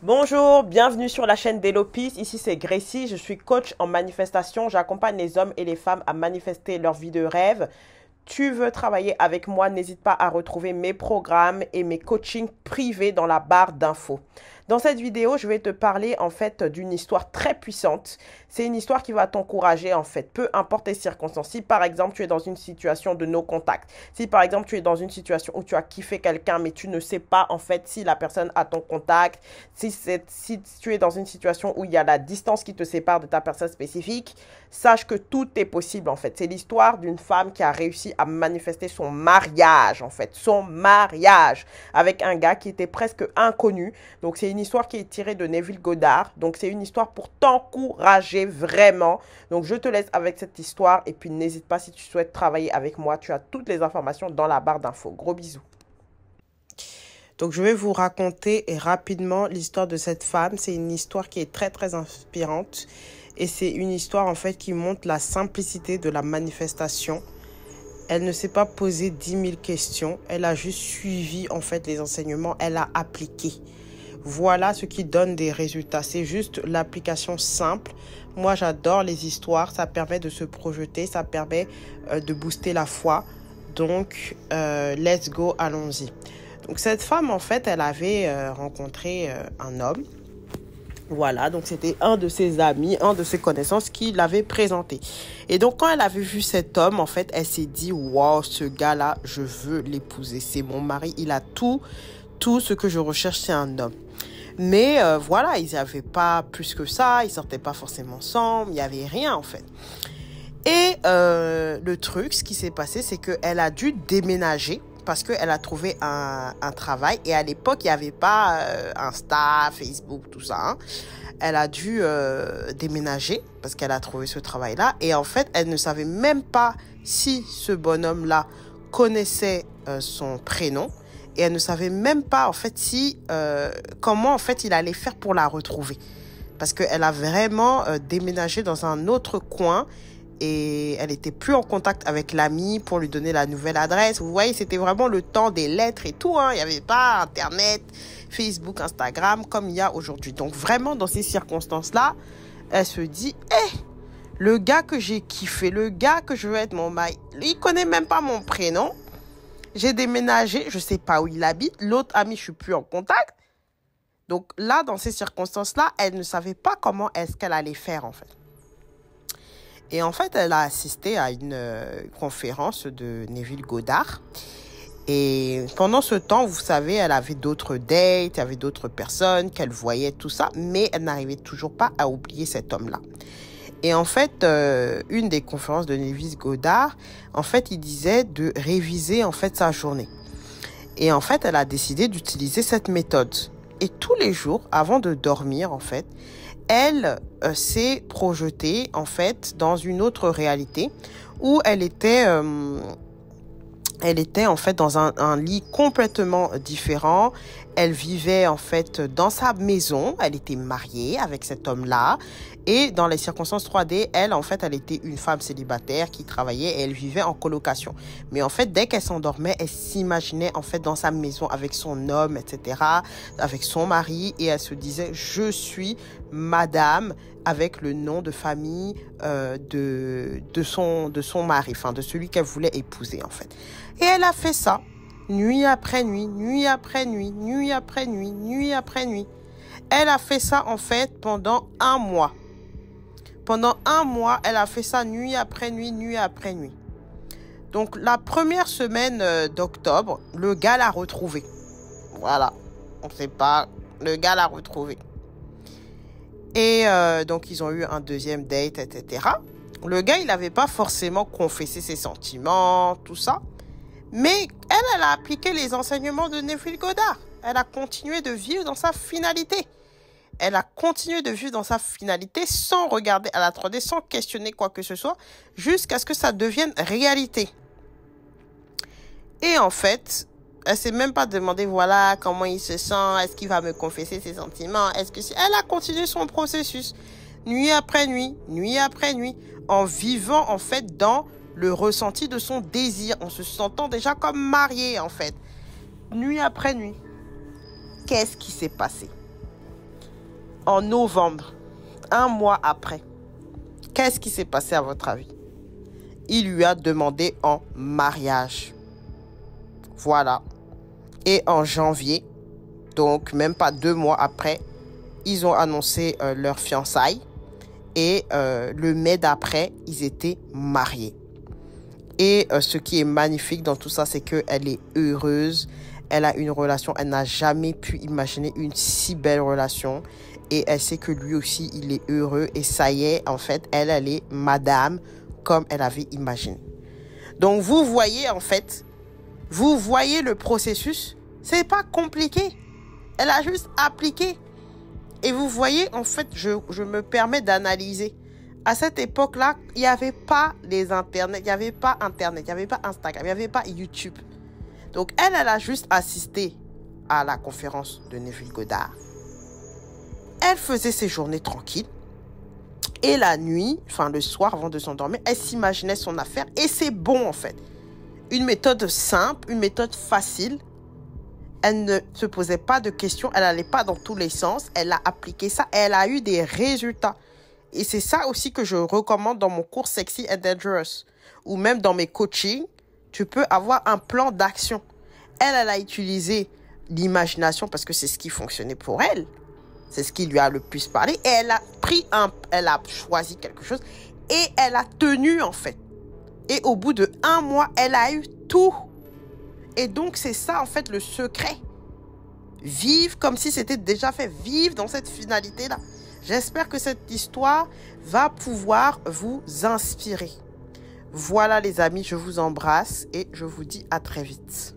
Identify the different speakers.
Speaker 1: Bonjour, bienvenue sur la chaîne d'Elopis. Ici c'est Gracie, je suis coach en manifestation. J'accompagne les hommes et les femmes à manifester leur vie de rêve. Tu veux travailler avec moi, n'hésite pas à retrouver mes programmes et mes coachings privés dans la barre d'infos. Dans cette vidéo, je vais te parler en fait d'une histoire très puissante. C'est une histoire qui va t'encourager en fait, peu importe les circonstances. Si par exemple tu es dans une situation de no contact, si par exemple tu es dans une situation où tu as kiffé quelqu'un mais tu ne sais pas en fait si la personne a ton contact, si tu es dans une situation où il y a la distance qui te sépare de ta personne spécifique, sache que tout est possible en fait. C'est l'histoire d'une femme qui a réussi à manifester son mariage en fait, son mariage avec un gars qui était presque inconnu. Donc c'est une histoire qui est tirée de Neville Goddard. Donc c'est une histoire pour t'encourager vraiment. Donc je te laisse avec cette histoire et puis n'hésite pas si tu souhaites travailler avec moi. Tu as toutes les informations dans la barre d'infos. Gros bisous. Donc je vais vous raconter rapidement l'histoire de cette femme. C'est une histoire qui est très très inspirante. Et c'est une histoire en fait qui montre la simplicité de la manifestation. Elle ne s'est pas posé 10 000 questions. Elle a juste suivi en fait les enseignements. Elle a appliqué. Voilà ce qui donne des résultats. C'est juste l'application simple. Moi, j'adore les histoires. Ça permet de se projeter. Ça permet de booster la foi. Donc, let's go, allons-y. Donc, cette femme, en fait, elle avait rencontré un homme. Voilà, donc c'était un de ses amis, un de ses connaissances qui l'avait présenté. Et donc, quand elle avait vu cet homme, en fait, elle s'est dit, wow, ce gars-là, je veux l'épouser. C'est mon mari. Il a tout ce que je recherche, c'est un homme. Mais voilà, ils n'avaient pas plus que ça, ils sortaient pas forcément ensemble, il n'y avait rien en fait. Et le truc, ce qui s'est passé, c'est qu'elle a dû déménager parce qu'elle a trouvé un travail. Et à l'époque, il n'y avait pas Insta, Facebook, tout ça. Hein. Elle a dû déménager parce qu'elle a trouvé ce travail-là. Et en fait, elle ne savait même pas si ce bonhomme-là connaissait son prénom. Et elle ne savait même pas, en fait, comment, en fait, il allait faire pour la retrouver. Parce qu'elle a vraiment déménagé dans un autre coin et elle n'était plus en contact avec l'ami pour lui donner la nouvelle adresse. Vous voyez, c'était vraiment le temps des lettres et tout. Hein. Il n'y avait pas Internet, Facebook, Instagram comme il y a aujourd'hui. Donc, vraiment, dans ces circonstances-là, elle se dit, le gars que j'ai kiffé, le gars que je veux être mon mari, il ne connaît même pas mon prénom. J'ai déménagé, je ne sais pas où il habite. L'autre ami, je ne suis plus en contact. Donc là, dans ces circonstances-là, elle ne savait pas comment est-ce qu'elle allait faire, en fait. Et en fait, elle a assisté à une conférence de Neville Goddard. Et pendant ce temps, vous savez, elle avait d'autres dates, il y avait d'autres personnes qu'elle voyait, tout ça. Mais elle n'arrivait toujours pas à oublier cet homme-là. Et en fait, une des conférences de Neville Goddard, en fait, il disait de réviser en fait sa journée. Et en fait, elle a décidé d'utiliser cette méthode. Et tous les jours, avant de dormir, en fait, elle s'est projetée en fait dans une autre réalité où elle était en fait dans un lit complètement différent. Elle vivait en fait dans sa maison. Elle était mariée avec cet homme-là. Et dans les circonstances 3D, elle, en fait, elle était une femme célibataire qui travaillait et elle vivait en colocation. Mais en fait, dès qu'elle s'endormait, elle s'imaginait en fait dans sa maison avec son homme, etc., avec son mari. Et elle se disait, je suis madame avec le nom de famille de son mari, enfin de celui qu'elle voulait épouser en fait. Et elle a fait ça nuit après nuit, nuit après nuit, nuit après nuit, nuit après nuit. Elle a fait ça en fait pendant un mois. Pendant un mois, elle a fait ça nuit après nuit, nuit après nuit. Donc la première semaine d'octobre, le gars l'a retrouvée. Voilà, on ne sait pas, le gars l'a retrouvée. Et donc, ils ont eu un deuxième date, etc. Le gars, il n'avait pas forcément confessé ses sentiments, tout ça. Mais elle a appliqué les enseignements de Neville Goddard. Elle a continué de vivre dans sa finalité. Elle a continué de vivre dans sa finalité sans regarder à la 3D, sans questionner quoi que ce soit, jusqu'à ce que ça devienne réalité. Et en fait, elle s'est même pas demandé, voilà, comment il se sent, est-ce qu'il va me confesser ses sentiments, elle a continué son processus, nuit après nuit, en vivant, en fait, dans le ressenti de son désir, en se sentant déjà comme mariée, en fait, nuit après nuit. Qu'est-ce qui s'est passé? en novembre, un mois après, qu'est-ce qui s'est passé à votre avis? Il lui a demandé en mariage. Voilà. Et en janvier, donc même pas 2 mois après, ils ont annoncé leur fiançailles. Et le mai d'après, ils étaient mariés. Et ce qui est magnifique dans tout ça, c'est qu'elle est heureuse. Elle a une relation, elle n'a jamais pu imaginer une si belle relation. Et elle sait que lui aussi, il est heureux. Et ça y est, en fait, elle est madame comme elle avait imaginé. Donc, vous voyez, en fait, vous voyez le processus. C'est pas compliqué. Elle a juste appliqué. Et vous voyez, en fait, je me permets d'analyser. À cette époque-là, il n'y avait pas les internets, il n'y avait pas Internet, il n'y avait pas Instagram, il n'y avait pas YouTube. Donc, elle a juste assisté à la conférence de Neville Goddard. Elle faisait ses journées tranquilles. Et la nuit, enfin le soir avant de s'endormir, elle s'imaginait son affaire. Et c'est bon, en fait. Une méthode simple, une méthode facile. Elle ne se posait pas de questions, elle n'allait pas dans tous les sens. Elle a appliqué ça, elle a eu des résultats. Et c'est ça aussi que je recommande dans mon cours Sexy and Dangerous. Ou même dans mes coachings, tu peux avoir un plan d'action. Elle a utilisé l'imagination parce que c'est ce qui fonctionnait pour elle. C'est ce qui lui a le plus parlé. Et elle a choisi quelque chose. Et elle a tenu, en fait. Et au bout de 1 mois, elle a eu tout. Et donc, c'est ça, en fait, le secret. Vivre comme si c'était déjà fait. Vivre dans cette finalité-là. J'espère que cette histoire va pouvoir vous inspirer. Voilà, les amis, je vous embrasse et je vous dis à très vite.